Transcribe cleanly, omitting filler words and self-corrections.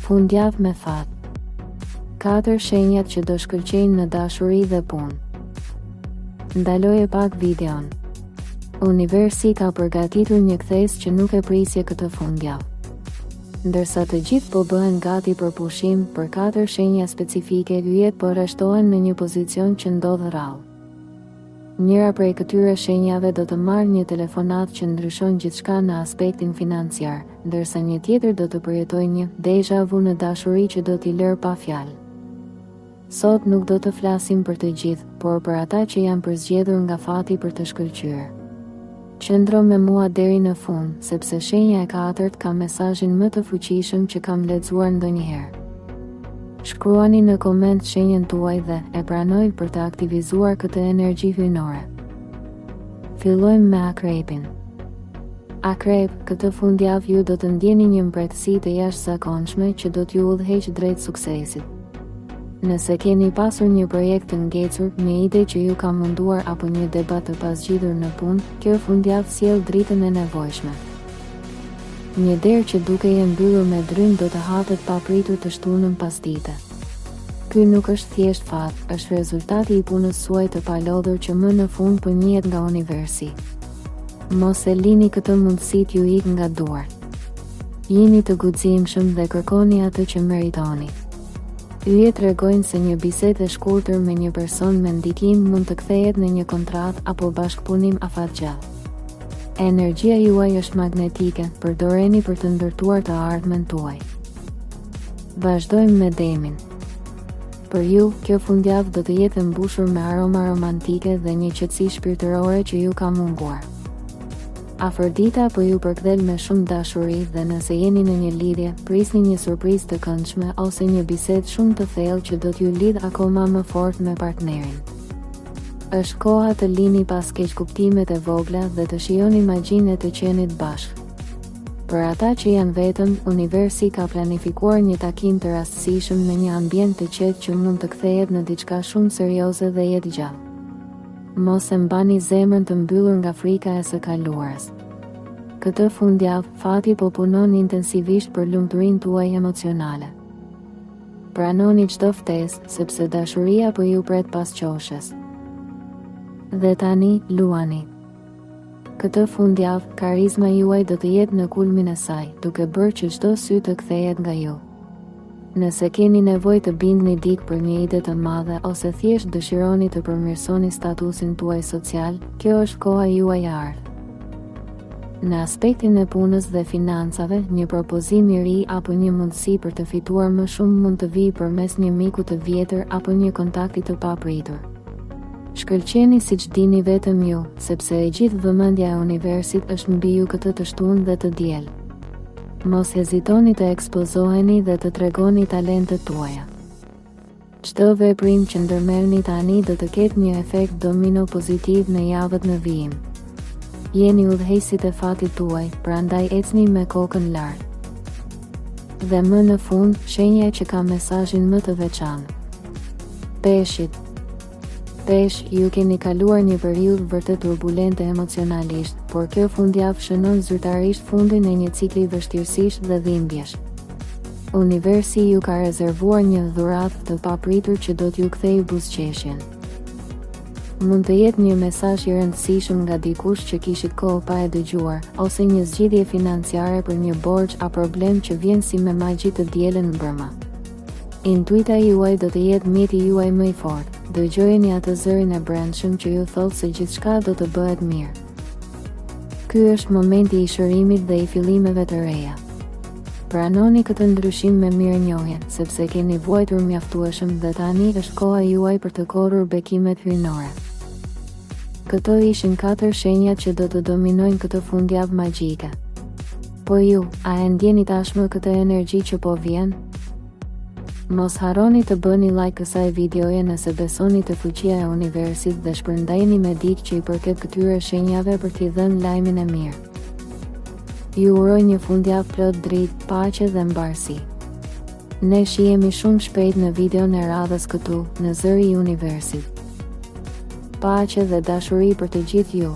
fundjavë me fat. 4 shenjat që do shkëlqejnë në dashuri dhe punë. Ndaloje pak videon. Universi ka përgatitur një kthes që nuk e prisje këtë fundjavë. Ndërsa të gjithë po bëhen gati për pushim, për 4 shenja specifike yjet po rreshtohen në një pozicion që ndodh rrallë. Njëra prej këtyre shenjave do të marrë një telefonat që ndryshon gjithçka në aspektin financiar, ndërsa një tjetër do të përjetojë një déjà vu në dashuri që do t'i lërë pa fjalë. Sot nuk do të flasim për të gjithë, por për ata që janë përzgjedhur nga fati për të shkëlqyer. Qëndro me mua deri në fund, sepse shenja e 4 ka mesazhin më të fuqishëm që kam lexuar ndonjëherë. Shkruani në koment shenjën tuaj dhe e pranoj për të aktivizuar këtë energji hyjnore. Fillojmë me Akrepin. Akrep, këtë fundjavë ju do të ndjeni një mbretësi të jashtëzakonshme që do t'ju udhëheqë drejt suksesit. Nëse keni pasur një projekt të ngecur, një ide që ju ka munduar apo një debat të pasgjidhur në punë, kjo fundjavë sjell dritën e nevojshme. Një derë që duke e mbyllur me drymë do të hapet pa pritur të shtunën pas dite. Ky nuk është thjesht fat, është rezultati i punës suaj të palodhur që më në fund po njihet nga universi. Mos e lini këtë mundësi t'ju ikë nga duart. Jini të guximshëm dhe kërkoni atë që meritoni. Yjet tregojnë se një bisedë e shkurtër me një person me ndikim mund të kthehet në një kontratë apo bashkëpunim afatgjallë. Energjia juaj është magnetike, përdoreni për të ndërtuar të ardhmen tuaj. Vazhdojmë me Demin. Për ju, kjo fundjavë do të jetë e mbushur me aroma romantike dhe një qetësi shpirtërore që ju ka munguar. Afrodita po ju përkthel me shumë dashuri dhe nëse jeni në një lidhje, prisni një surprizë të këndshme ose një bisedë shumë të thellë që do t'ju lidh akoma më fort me partnerin. Është koha të lini pas keqkuptimet e vogla dhe të shijoni magjinë e të qenit bashkë. Për ata që janë vetëm, universi ka planifikuar një takim të rastësishëm në një ambient të qetë që mund të kthehet në diçka shumë serioze dhe jetëgjallë. Mos e mbani zemrën të mbyllur nga frika e së kaluarës. Këtë fundjavë, fati po punon intensivisht për lumturinë tuaj emocionale. Pranoni çdo ftesë, sepse dashuria po ju pret pas qoshes. Dhe tani, luani. Këtë fundjavë, karizma juaj do të jetë në kulmin e saj, duke bërë që çdo sy të kthehet nga ju. Nëse keni nevojë të bindni dik për një ide të madhe ose thjesht dëshironi të përmirësoni statusin tuaj social, kjo është koha juaj e ardhur. Në aspektin e punës dhe financave, një propozim i ri apo një mundësi për të fituar më shumë mund të vijë përmes një miku të vjetër apo një kontakti të papritur. Shkëlqeni siç dini vetëm ju, sepse e gjithë vëmendja e universit është mbi ju këtë të shtunë dhe të diel. Mos hezitoni të ekspozoheni dhe të tregoni talentet tuaja. Çdo veprim që ndërmerrni tani do të ketë një efekt domino pozitiv në javët në vijim. Jeni udhëheqësit e fatit tuaj, prandaj ecni me kokën lart. Dhe më në fund, shenja që ka mesazhin më të veçantë. Peshit. Pesh, ju keni kaluar një periudhë vërtet turbulente emocionalisht, por kjo fundjavë shënon zyrtarisht fundin e një cikli vështirësish dhe dhimbjesh. Universi ju ka rezervuar një dhuratë të papritur që do t'ju kthejë buzëqeshjen. Mund të jetë një mesazh i rëndësishëm nga dikush që kishit kohë pa e dëgjuar, ose një zgjidhje financiare për një borxh a problem që vjen si me magji të dielën mbrëma. Intuita juaj do të jetë mjeti juaj më i fortë. Dëgjojeni atë zërin e brendshëm që ju thotë se gjithçka do të bëhet mirë. Ky është momenti i shërimit dhe i fillimeve të reja. Pranoni këtë ndryshim me mirënjohje, sepse keni vuajtur mjaftueshëm dhe tani është koha juaj për të korrur bekimet hyjnore. Këto ishin 4 shenjat që do të dominojnë këtë fundjavë magjike. Po ju, a e ndjeni tashmë këtë energji që po vjen? Mos harroni të bëni like kësaj videoje nëse besoni të fuqia e universit dhe shpërndajeni me dikë që i përket këtyre shenjave për t'i dhënë lajmin e mirë. Ju uroj një fundjavë plot dritë, paqe dhe mbarësi. Ne shihemi shumë shpejt në videon e radhës këtu, në zëri i universit. Paqe dhe dashuri për të gjithë ju.